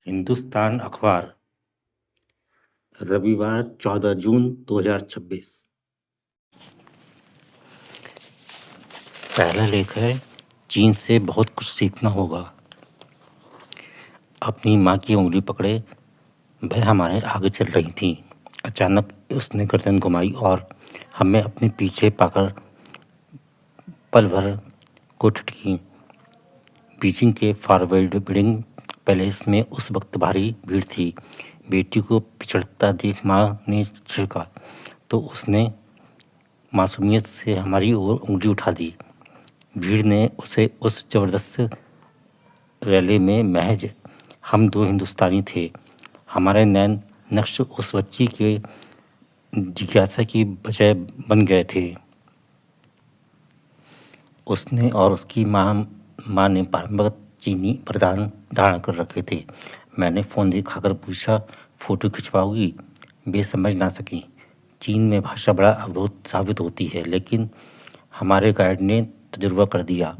हिंदुस्तान अखबार, रविवार 14 जून 2026। पहला लेख है, चीन से बहुत कुछ सीखना होगा। अपनी माँ की उंगली पकड़े वह हमारे आगे चल रही थी। अचानक उसने गर्दन घुमाई और हमें अपने पीछे पाकर पल भर को ठटकी। बीजिंग के फॉरवर्ड बिल्डिंग पैलेस में उस वक्त भारी भीड़ थी। बेटी को पिछड़ता देख माँ ने छिड़का तो उसने मासूमियत से हमारी ओर उंगली उठा दी। भीड़ ने उसे उस जबरदस्त रैली में महज हम दो हिंदुस्तानी थे। हमारे नैन नक्श उस बच्ची के जिज्ञासा की बजाय बन गए थे। उसने और उसकी माँ ने परंपरागत चीनी प्रधान धारण कर रखे थे। मैंने फ़ोन दिखाकर पूछा, फ़ोटो खिंचवाओगी? वे समझ ना सकी। चीन में भाषा बड़ा अवरोध साबित होती है, लेकिन हमारे गाइड ने तजुर्बा कर दिया।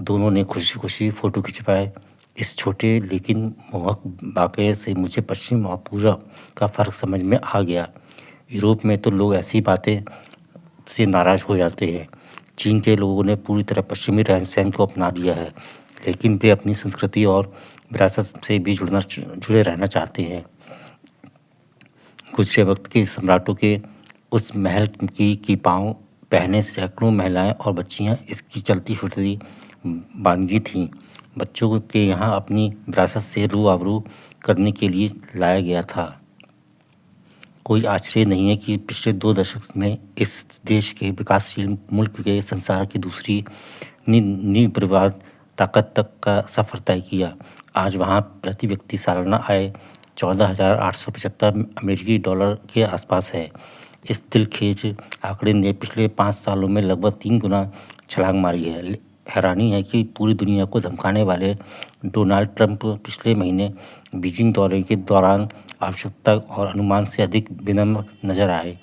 दोनों ने खुशी खुशी फ़ोटो खिंचवाए। इस छोटे लेकिन मोहक वाक़ये से मुझे पश्चिम और पूरब का फ़र्क समझ में आ गया। यूरोप में तो लोग ऐसी बातें से नाराज़ हो जाते हैं। चीन के लोगों ने पूरी तरह पश्चिमी रहन-सहन को अपना लिया है, लेकिन वे अपनी संस्कृति और विरासत से भी जुड़े रहना चाहते हैं। गुज़रे वक्त के सम्राटों के उस महल की पाँव पहने सैकड़ों महिलाएं और बच्चियां इसकी चलती फिरती बानगी थीं। बच्चों के यहाँ अपनी विरासत से रू-आबरू करने के लिए लाया गया था। कोई आश्चर्य नहीं है कि पिछले 2 दशक में इस देश के विकासशील मुल्क के संसार की दूसरी निर्विवाद ताकत तक का सफ़र तय किया। आज वहाँ प्रति व्यक्ति सालाना आय 14,875 अमेरिकी डॉलर के आसपास है। इस दिलखेज आंकड़े ने पिछले 5 सालों में लगभग 3 गुना छलांग मारी है। हैरानी है कि पूरी दुनिया को धमकाने वाले डोनाल्ड ट्रंप पिछले महीने बीजिंग दौरे के दौरान आवश्यकता और अनुमान से अधिक विनम्र नजर आए।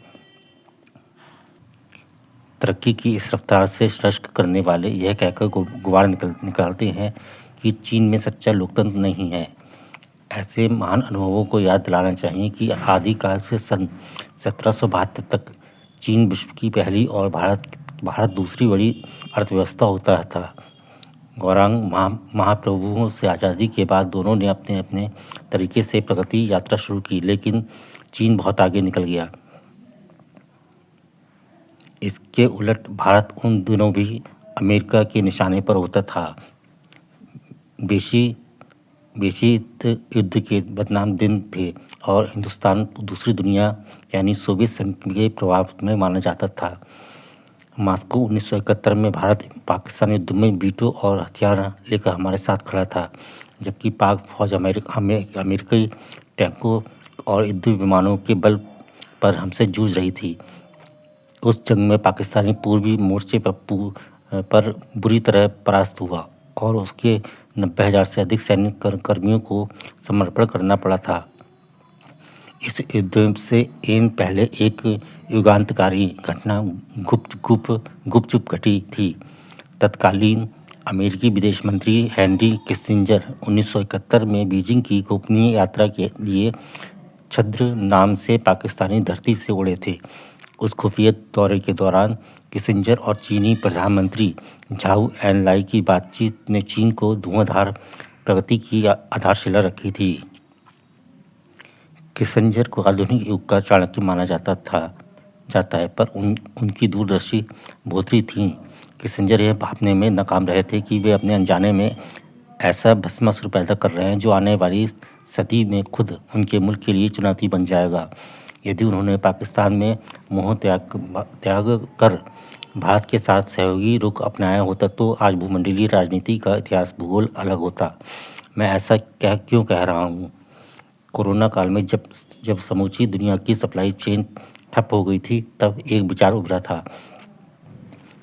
तरक्की की इस रफ्तार से रश्क करने वाले यह कहकर गुबार निकालते हैं कि चीन में सच्चा लोकतंत्र नहीं है। ऐसे महान अनुभवों को याद दिलाना चाहिए कि आदिकाल से सन 1772 तक चीन विश्व की पहली और भारत दूसरी बड़ी अर्थव्यवस्था होता था। गौरांग महाप्रभुओं से आज़ादी के बाद दोनों ने अपने अपने तरीके से प्रगति यात्रा शुरू की, लेकिन चीन बहुत आगे निकल गया। इसके उलट भारत उन दिनों भी अमेरिका के निशाने पर होता था। वैश्विक युद्ध के बदनाम दिन थे और हिंदुस्तान दूसरी दुनिया यानी सोवियत संघ के प्रभाव में माना जाता था। मास्को 1971 में भारत पाकिस्तान युद्ध में वीटो और हथियार लेकर हमारे साथ खड़ा था, जबकि पाक फौज अमेरिकी टैंकों और युद्ध विमानों के बल पर हमसे जूझ रही थी। उस जंग में पाकिस्तानी पूर्वी मोर्चे पर बुरी तरह परास्त हुआ और उसके 90,000 से अधिक सैनिक कर्मियों को समर्पण करना पड़ा था। इस युद्ध से एन पहले एक युगांतकारी घटना गुपचुप घटी थी। तत्कालीन अमेरिकी विदेश मंत्री हेनरी किसिंजर 1971 में बीजिंग की गोपनीय यात्रा के लिए छद्र नाम से पाकिस्तानी धरती से उड़े थे। उस खुफिया दौरे के दौरान किसिंजर और चीनी प्रधानमंत्री झाऊ एनलाई की बातचीत ने चीन को धुआंधार प्रगति की आधारशिला रखी थी। किसिंजर को आधुनिक युग का चाणक्य माना जाता है, पर उनकी दूरदर्शी भोतरी थी। किसिंजर यह भांपने में नाकाम रहे थे कि वे अपने अनजाने में ऐसा भस्मासुर पैदा कर रहे हैं जो आने वाली सदी में खुद उनके मुल्क के लिए चुनौती बन जाएगा। यदि उन्होंने पाकिस्तान में मोह त्याग कर भारत के साथ सहयोगी रुख अपनाया होता तो आज भूमंडलीय राजनीति का इतिहास भूगोल अलग होता। मैं ऐसा क्यों कह रहा हूँ? कोरोना काल में जब समूची दुनिया की सप्लाई चेन ठप हो गई थी, तब एक विचार उभरा था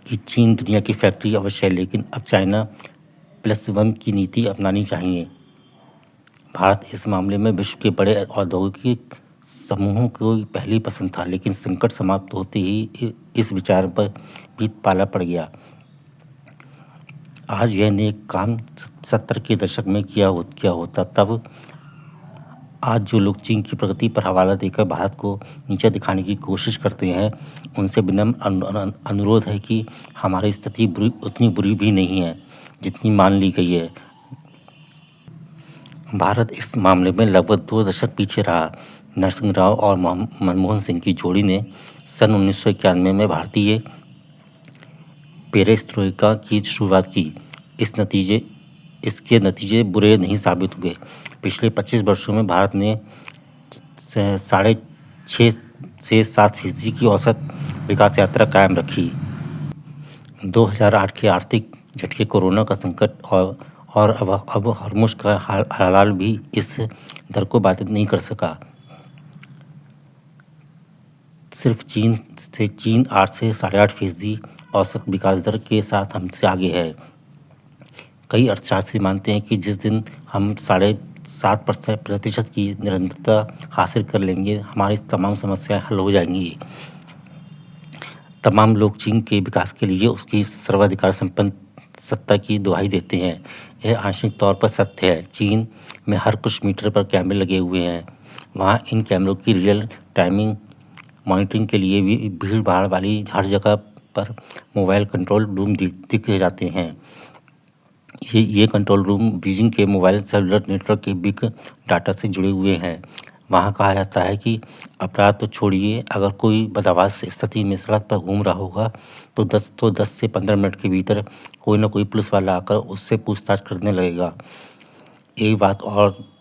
कि चीन दुनिया की फैक्ट्री अवश्य है, लेकिन अब चाइना +1 की नीति अपनानी चाहिए। भारत इस मामले में विश्व के बड़े औद्योगिक समूहों को पहली पसंद था, लेकिन संकट समाप्त होते ही इस विचार पर भी पाला पड़ गया। आज यह नेक काम 70 के दशक में किया होता। तब आज जो लोग चीन की प्रगति पर हवाला देकर भारत को नीचा दिखाने की कोशिश करते हैं, उनसे विनम्र अनुरोध है कि हमारी स्थिति उतनी बुरी भी नहीं है जितनी मान ली गई है। भारत इस मामले में लगभग 2 दशक पीछे रहा। नरसिंह राव और मनमोहन सिंह की जोड़ी ने सन 1991 में भारतीय पेरेस्ट्रोइका की शुरुआत की। इसके नतीजे बुरे नहीं साबित हुए। पिछले 25 वर्षों में भारत ने 6.5 से 7% की औसत विकास यात्रा कायम रखी। 2008 के आर्थिक झटके, कोरोना का संकट और अब हरमुश्क का हाल भी इस दर को बाधित नहीं कर सका। सिर्फ चीन 8 से 8.5% औसत विकास दर के साथ हमसे आगे है। कई अर्थशास्त्री मानते हैं कि जिस दिन हम 7.5% की निरंतरता हासिल कर लेंगे, हमारी तमाम समस्याएं हल हो जाएंगी। तमाम लोग चीन के विकास के लिए उसकी सर्वाधिकार संपन्न सत्ता की दुहाई देते हैं। यह आंशिक तौर पर सत्य है। चीन में हर कुछ मीटर पर कैमरे लगे हुए हैं। वहाँ इन कैमरों की रियल टाइमिंग मॉनिटरिंग के लिए भी भीड़ भाड़ वाली हर जगह पर मोबाइल कंट्रोल रूम दिख जाते हैं। ये कंट्रोल रूम बीजिंग के मोबाइल सेलुलर नेटवर्क के बिग डाटा से जुड़े हुए हैं। वहाँ कहा जाता है कि अपराध तो छोड़िए, अगर कोई बदहवास स्थिति में सड़क पर घूम रहा होगा तो 10 से 15 मिनट के भीतर कोई ना कोई पुलिस वाला आकर उससे पूछताछ करने लगेगा। एक बात और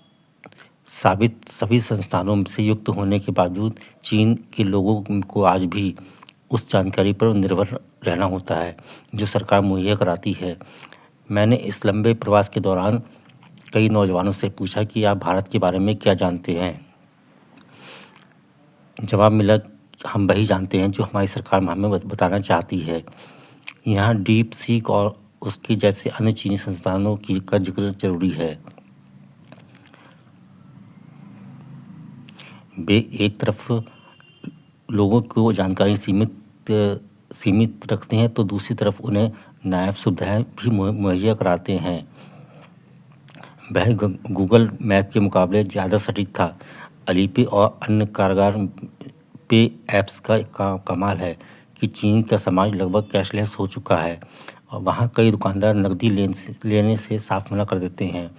साबित, सभी संस्थानों से युक्त होने के बावजूद चीन के लोगों को आज भी उस जानकारी पर निर्भर रहना होता है जो सरकार मुहैया कराती है। मैंने इस लंबे प्रवास के दौरान कई नौजवानों से पूछा कि आप भारत के बारे में क्या जानते हैं। जवाब मिला, हम वही जानते हैं जो हमारी सरकार हमें बताना चाहती है। यहाँ डीप सीक और उसके जैसे अन्य चीनी संस्थानों का जिक्र जरूरी है। वे एक तरफ लोगों को जानकारी सीमित रखते हैं तो दूसरी तरफ उन्हें नायब सुविधाएं भी मुहैया कराते हैं। वह गूगल मैप के मुकाबले ज़्यादा सटीक था। अलीपे और अन्य कारगर पे ऐप्स का कमाल है कि चीन का समाज लगभग कैशलेस हो चुका है और वहाँ कई दुकानदार नकदी लेने से साफ मना कर देते हैं।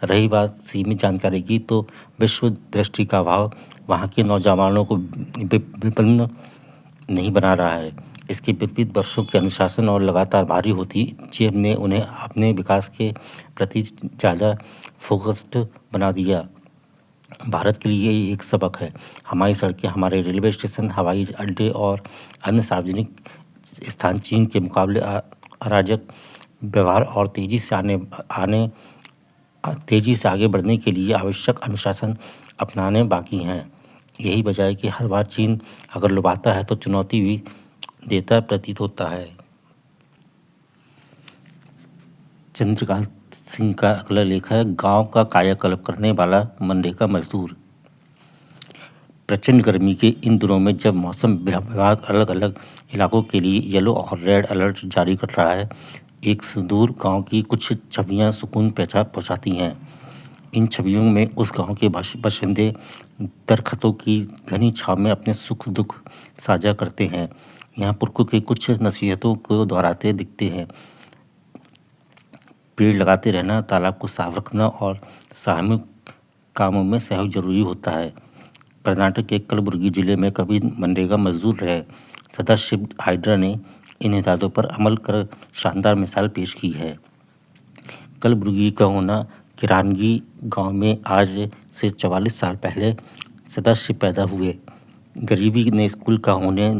रही बात सीमित जानकारी की, तो विश्व दृष्टि का अभाव वहाँ के नौजवानों को विपन्न नहीं बना रहा है। इसके विपरीत वर्षों के अनुशासन और लगातार भारी होती जेब ने उन्हें अपने विकास के प्रति ज़्यादा फोकस्ड बना दिया। भारत के लिए ये एक सबक है। हमारी सड़कें, हमारे रेलवे स्टेशन, हवाई अड्डे और अन्य सार्वजनिक स्थान चीन के मुकाबले अराजक व्यवहार और तेज़ी से आगे बढ़ने के लिए आवश्यक अनुशासन अपनाने बाकी हैं। यही वजह है कि हर बार चीन अगर लुभाता है तो चुनौती भी देता प्रतीत होता है। चंद्रकांत सिंह का अगला लेख है, गांव का कायाकल्प करने वाला मनरेगा मजदूर। प्रचंड गर्मी के इन दिनों में जब मौसम विभाग अलग अलग इलाकों के लिए येलो और रेड अलर्ट जारी कर रहा है, एक सुदूर गांव की कुछ छवियां सुकून पहुंचाती हैं। इन छवियों में उस गांव के बाशिंदे दरख्तों की घनी छांव में अपने सुख दुख साझा करते हैं। यहाँ पुरखों की कुछ नसीहतों को दोहराते दिखते हैं। पेड़ लगाते रहना, तालाब को साफ रखना और सामूहिक कामों में सहयोग जरूरी होता है। कर्नाटक के कलबुर्गी जिले में कभी मनरेगा मजदूर रहे सदाशिव हाइड्रा ने इन हिदायतों पर अमल कर शानदार मिसाल पेश की है। कलबुर्गी का होना किरानगी गांव में आज से 44 साल पहले सदाशिव पैदा हुए। गरीबी ने स्कूल का होने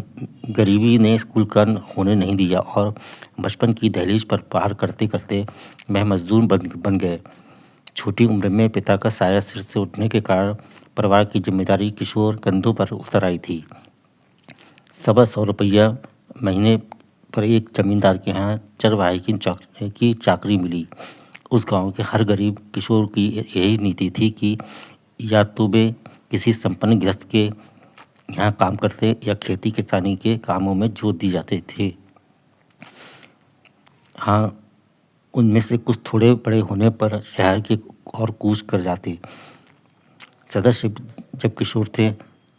नहीं दिया और बचपन की दहलीज पर पार करते करते वह मजदूर बन गए। छोटी उम्र में पिता का साया सिर से उठने के कारण परिवार की जिम्मेदारी किशोर कंधों पर उतर आई थी। 100 रुपया महीने पर एक जमींदार के यहाँ चरवाहे की चाकरी मिली। उस गांव के हर गरीब किशोर की यही नीति थी कि या तो वे किसी संपन्न गृहस्थ के यहाँ काम करते या खेती किसानी के कामों में जोत दी जाते थे। हाँ, उनमें से कुछ थोड़े बड़े होने पर शहर की ओर कूच कर जाते। सदाशिव जब किशोर थे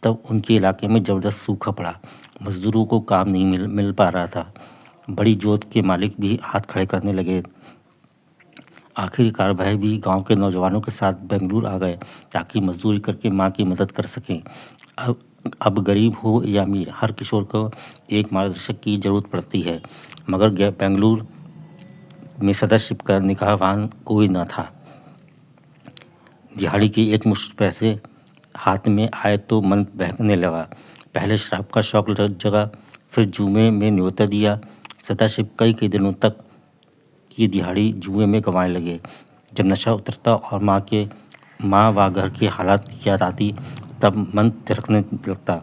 तब उनके इलाके में ज़बरदस्त सूखा पड़ा। मजदूरों को काम नहीं मिल पा रहा था। बड़ी जोत के मालिक भी हाथ खड़े करने लगे। आखिरकार वह भी गांव के नौजवानों के साथ बेंगलुरु आ गए ताकि मजदूरी करके माँ की मदद कर सकें। अब गरीब हो या अमीर, हर किशोर को एक मार्गदर्शक की ज़रूरत पड़ती है। मगर बेंगलुरु में सदाशिव का निगाहबान कोई न था। दिहाड़ी की एक मुश्त पैसे हाथ में आए तो मन बहकने लगा। पहले शराब का शौक जगा, फिर जुए में न्योता दिया। सदाशिव कई दिनों तक ये दिहाड़ी जुए में गंवाने लगे। जब नशा उतरता और माँ व घर की हालात याद आती तब मन थिरकने लगता।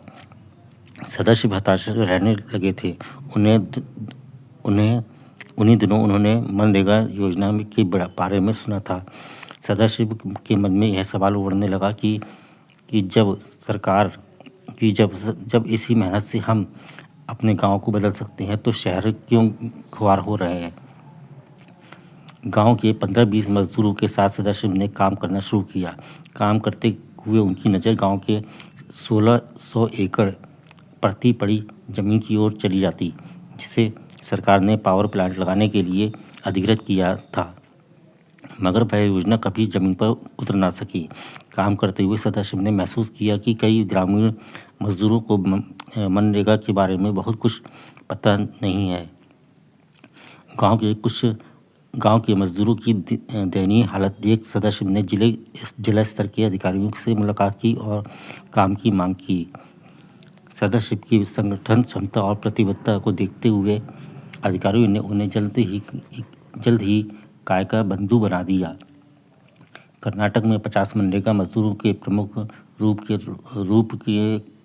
सदाशिव हताश रहने लगे थे। उन्हीं दिनों उन्होंने मनरेगा योजना के बारे में सुना था। सदाशिव के मन में यह सवाल उड़ने लगा कि जब इसी मेहनत से हम अपने गांव को बदल सकते हैं तो शहर क्यों खुआर हो रहे हैं। गांव के 15-20 मजदूरों के साथ सदाशिव ने काम करना शुरू किया। काम करते हुए उनकी नज़र गांव के 1600 एकड़ पड़ती पड़ी जमीन की ओर चली जाती, जिसे सरकार ने पावर प्लांट लगाने के लिए अधिकृत किया था। मगर वह योजना कभी जमीन पर उतर ना सकी। काम करते हुए सदाशिव ने महसूस किया कि कई ग्रामीण मजदूरों को मनरेगा के बारे में बहुत कुछ पता नहीं है। गांव के मजदूरों की दयनीय हालत देख सदाशिव ने जिला स्तर के अधिकारियों से मुलाकात की और काम की मांग की। सदाशिव की संगठन क्षमता और प्रतिबद्धता को देखते हुए अधिकारियों ने उन्हें जल्द ही कायका बंधु बना दिया। कर्नाटक में 50 मनरेगा मजदूरों के प्रमुख रूप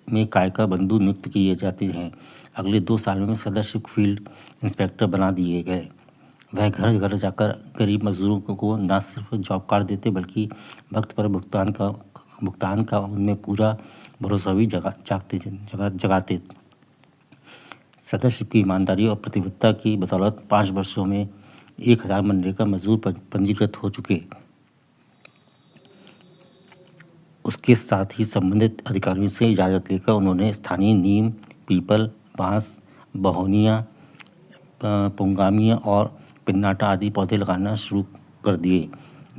में कायका बंधु नियुक्त किए जाते हैं। अगले 2 सालों में सदाशिव फील्ड इंस्पेक्टर बना दिए गए। वह घर घर जाकर गरीब मजदूरों को न सिर्फ जॉब कार्ड देते बल्कि वक्त पर भुगतान का उनमें पूरा भरोसा भी जगाते। सदाशिव की ईमानदारी और प्रतिबद्धता की बदौलत 5 वर्षों में 1000 मनरेगा मजदूर पंजीकृत हो चुके। उसके साथ ही संबंधित अधिकारियों से इजाज़त लेकर उन्होंने स्थानीय नीम, पीपल, बांस, बहोनिया, पुंगामिया और पिन्नाटा आदि पौधे लगाना शुरू कर दिए।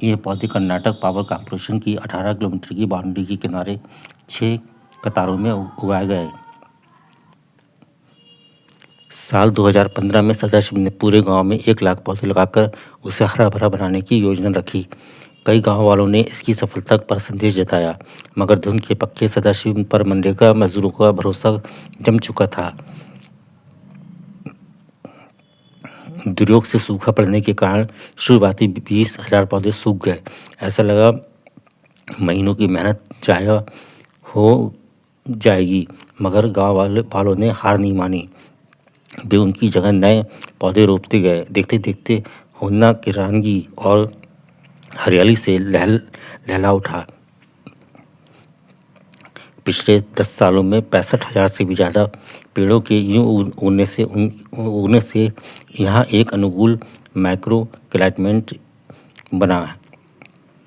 ये पौधे कर्नाटक पावर कॉर्पोरेशन की 18 किलोमीटर की बाउंड्री के किनारे 6 कतारों में उगाए गए। साल 2015 में सदाशिव ने पूरे गांव में 1 लाख पौधे लगाकर उसे हरा भरा बनाने की योजना रखी। कई गांव वालों ने इसकी सफलता पर संदेश जताया, मगर धुन के पक्के सदाशिव पर मनरेगा मजदूरों का भरोसा जम चुका था। दुर्योग से सूखा पड़ने के कारण शुरुआती 20,000 पौधे सूख गए। ऐसा लगा महीनों की मेहनत जाया हो जाएगी, मगर गांव वालों ने हार नहीं मानी। वे उनकी जगह नए पौधे रोपते गए। देखते देखते होन्ना किरानगी और हरियाली से लहला उठा। पिछले 10 सालों में 65,000 से भी ज़्यादा पेड़ों के यूं उगने से यहाँ एक अनुकूल माइक्रो क्लाइमेट बना,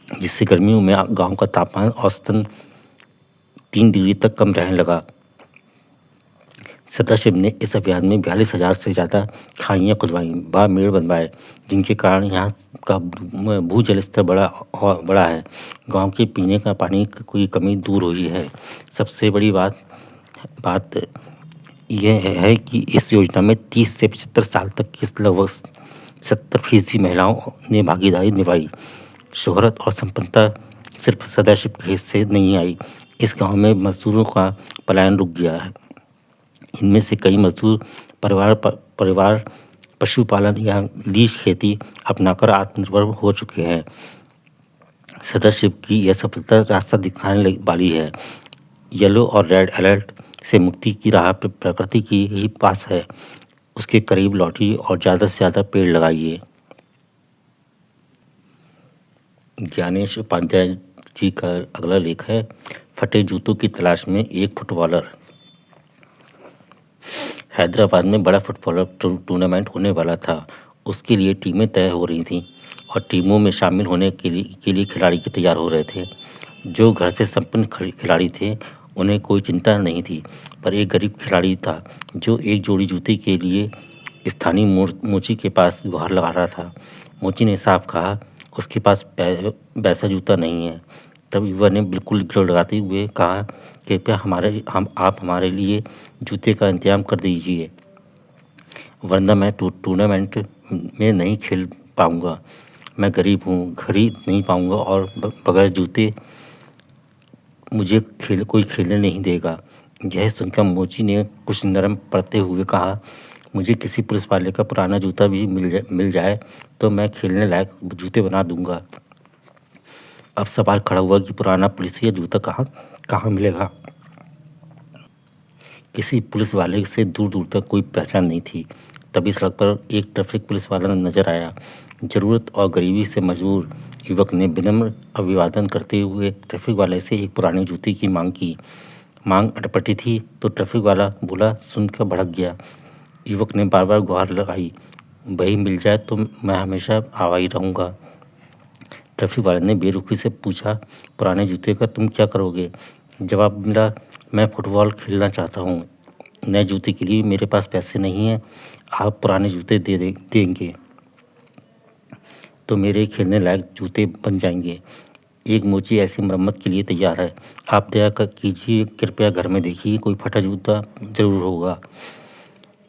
जिससे गर्मियों में गांव का तापमान औसतन 3 डिग्री तक कम रहने लगा। सदाशिव ने इस अभियान में 42,000 से ज़्यादा खाइयाँ खुदवाई व मेड़ बनवाए, जिनके कारण यहाँ का भूजल स्तर बड़ा है। गांव के पीने का पानी की कमी दूर हुई है। सबसे बड़ी बात यह है कि इस योजना में 30 से 75 साल तक की लगभग 70% महिलाओं ने भागीदारी निभाई। शोहरत और संपन्नता सिर्फ सदाशिव के हिस्से नहीं आई। इस गांव में मजदूरों का पलायन रुक गया है। इनमें से कई मजदूर परिवार पशुपालन या लीज खेती अपनाकर आत्मनिर्भर हो चुके हैं। सदाशिव की यह सफलता रास्ता दिखाने वाली है। येलो और रेड अलर्ट से मुक्ति की राह पर प्रकृति की ही पास है। उसके करीब लौटिए और ज़्यादा से ज़्यादा पेड़ लगाइए। ज्ञानेश उपाध्याय जी का अगला लेख है, फटे जूतों की तलाश में एक फुटबॉलर। हैदराबाद में बड़ा फुटबॉल टूर्नामेंट होने वाला था। उसके लिए टीमें तय हो रही थीं और टीमों में शामिल होने के लिए खिलाड़ी के तैयार हो रहे थे। जो घर से संपन्न खिलाड़ी थे उन्हें कोई चिंता नहीं थी, पर एक गरीब खिलाड़ी था जो एक जोड़ी जूते के लिए स्थानीय मोची के पास गुहार लगा रहा था। मोची ने साफ कहा, उसके पास वैसा जूता नहीं है। तब युवा ने बिल्कुल गिड़ लगाते हुए कहा, कृपया आप हमारे लिए जूते का इंतजाम कर दीजिए, वरना मैं टूर्नामेंट में नहीं खेल पाऊंगा। मैं गरीब हूँ, खरीद नहीं पाऊंगा और बगैर जूते मुझे कोई खेलने नहीं देगा। यह सुनकर मोची ने कुछ नरम पड़ते हुए कहा, मुझे किसी पुलिस वाले का पुराना जूता भी मिल जाए तो मैं खेलने लायक जूते बना दूंगा। अब सवाल खड़ा हुआ कि पुराना पुलिस जूता कहाँ मिलेगा। किसी पुलिस वाले से दूर दूर तक कोई पहचान नहीं थी। तभी सड़क पर एक ट्रैफिक पुलिस वाला नजर आया। जरूरत और गरीबी से मजबूर युवक ने विनम्र अभिवादन करते हुए ट्रैफिक वाले से एक पुराने जूते की मांग की। मांग अटपटी थी तो ट्रैफिक वाला बोला, सुनकर भड़क गया। युवक ने बार बार गुहार लगाई, वही मिल जाए तो मैं हमेशा आवाई रहूँगा। ट्रैफिक वाले ने बेरुखी से पूछा, पुराने जूते का तुम क्या करोगे? जवाब मिला, मैं फुटबॉल खेलना चाहता हूँ। नए जूते के लिए मेरे पास पैसे नहीं हैं। आप पुराने जूते देंगे तो मेरे खेलने लायक जूते बन जाएंगे। एक मोची ऐसी मरम्मत के लिए तैयार है। आप दया कर कीजिए, कृपया घर में देखिए, कोई फटा जूता जरूर होगा।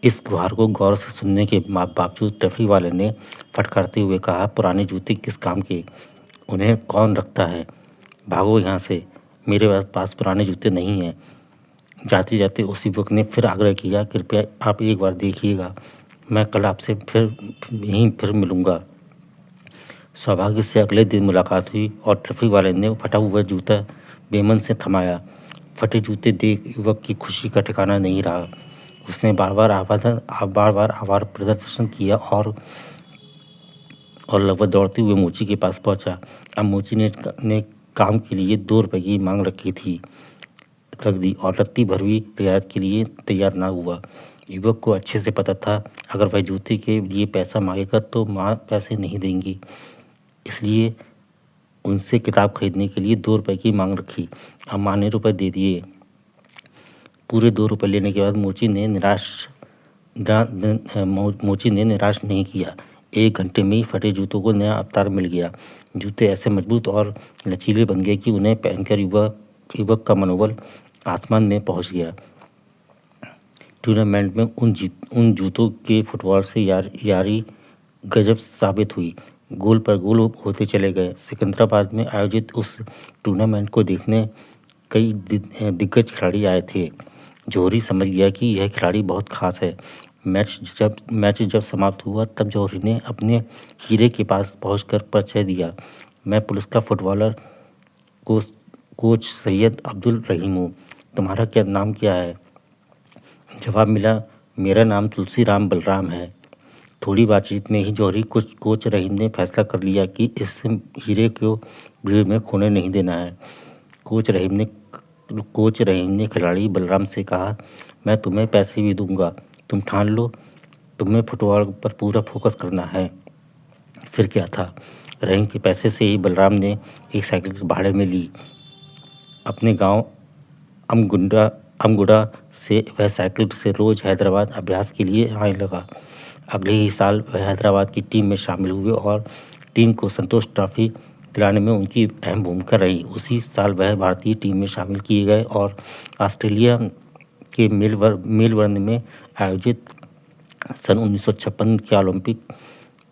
इस गुहार को गौर से सुनने के बावजूद ट्रैफिक वाले ने फटकारते हुए कहा, पुराने जूते किस काम के? उन्हें कौन रखता है? भागो यहाँ से, मेरे पास पुराने जूते नहीं हैं। जाते जाते उस युवक ने फिर आग्रह किया, कृपया आप एक बार देखिएगा, मैं कल आपसे फिर मिलूँगा। सौभाग्य से अगले दिन मुलाकात हुई और ट्रैफिक वाले ने फटा हुआ जूता बेमन से थमाया। फटे जूते देख युवक की खुशी का ठिकाना नहीं रहा। उसने बार बार आभार प्रदर्शन किया और लगभग दौड़ते हुए मोची के पास पहुंचा। अब मोची ने काम के लिए 2 रुपये की मांग रख दी और रत्ती भर भी रियायत के लिए तैयार ना हुआ। युवक को अच्छे से पता था, अगर वह जूते के लिए पैसा मांगेगा तो माँ पैसे नहीं देंगी, इसलिए उनसे किताब खरीदने के लिए 2 रुपये की मांग रखी। अब माँ ने रुपये दे दिए। पूरे 2 रुपये लेने के बाद मोची ने निराश नहीं किया। 1 घंटे में ही फटे जूतों को नया अवतार मिल गया। जूते ऐसे मजबूत और लचीले बन गए कि उन्हें पहनकर युवक का मनोबल आसमान में पहुंच गया। टूर्नामेंट में उन जूतों के फुटबॉल से यारी गजब साबित हुई। गोल पर गोल होते चले गए। सिकंदराबाद में आयोजित उस टूर्नामेंट को देखने कई दिग्गज खिलाड़ी आए थे। जौहरी समझ गया कि यह खिलाड़ी बहुत खास है। मैच जब समाप्त हुआ तब जौहरी ने अपने हीरे के पास पहुंचकर परिचय दिया, मैं पुलिस का फुटबॉलर कोच सैयद अब्दुल रहीम हूँ। तुम्हारा नाम क्या है? जवाब मिला, मेरा नाम तुलसीराम बलराम है। थोड़ी बातचीत में ही जौहरी कोच रहीम ने फैसला कर लिया कि इस हीरे को भीड़ में खोने नहीं देना है। कोच रहीम ने खिलाड़ी बलराम से कहा, मैं तुम्हें पैसे भी दूंगा, तुम ठान लो, तुम्हें फुटबॉल पर पूरा फोकस करना है। फिर क्या था, रहीम के पैसे से ही बलराम ने एक साइकिल भाड़े में ली। अपने गांव अमगुड़ा से वह साइकिल से रोज हैदराबाद अभ्यास के लिए आने लगा। अगले ही साल वह हैदराबाद की टीम में शामिल हुए और टीम को संतोष ट्रॉफी दिलाने में उनकी अहम भूमिका रही। उसी साल वह भारतीय टीम में शामिल किए गए और ऑस्ट्रेलिया के मेलबर्न में आयोजित सन 1956 के ओलंपिक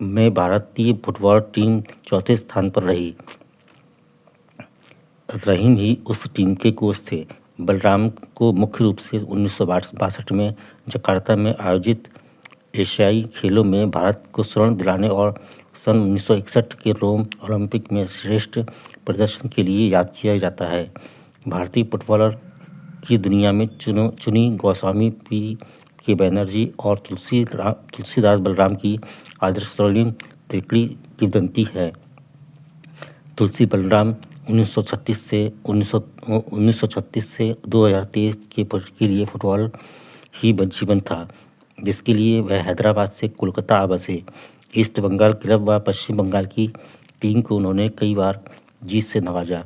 में भारतीय फुटबॉल टीम चौथे स्थान पर रही। रहीम ही उस टीम के कोच थे। बलराम को मुख्य रूप से 1962 में जकार्ता में आयोजित एशियाई खेलों में भारत को स्वर्ण दिलाने और सन 1961 के रोम ओलंपिक में श्रेष्ठ प्रदर्शन के लिए याद किया जाता है। भारतीय फुटबॉलर की दुनिया में चुनी गोस्वामी के बैनर्जी और तुलसीदास बलराम की आदर्श स्वर्णिम त्रिकली किंवदंती है। तुलसी बलराम 1936 से 2023 के लिए फुटबॉल ही जीवन था, जिसके लिए वह हैदराबाद से कोलकाता आ बसे। ईस्ट बंगाल क्लब व पश्चिम बंगाल की टीम को उन्होंने कई बार जीत से नवाजा।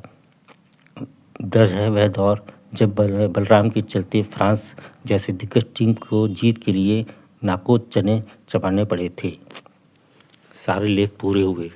दर्ज है वह दौर जब बलराम के चलते फ्रांस जैसे दिग्गज टीम को जीत के लिए नाको चने चबाने पड़े थे। सारे लेख पूरे हुए।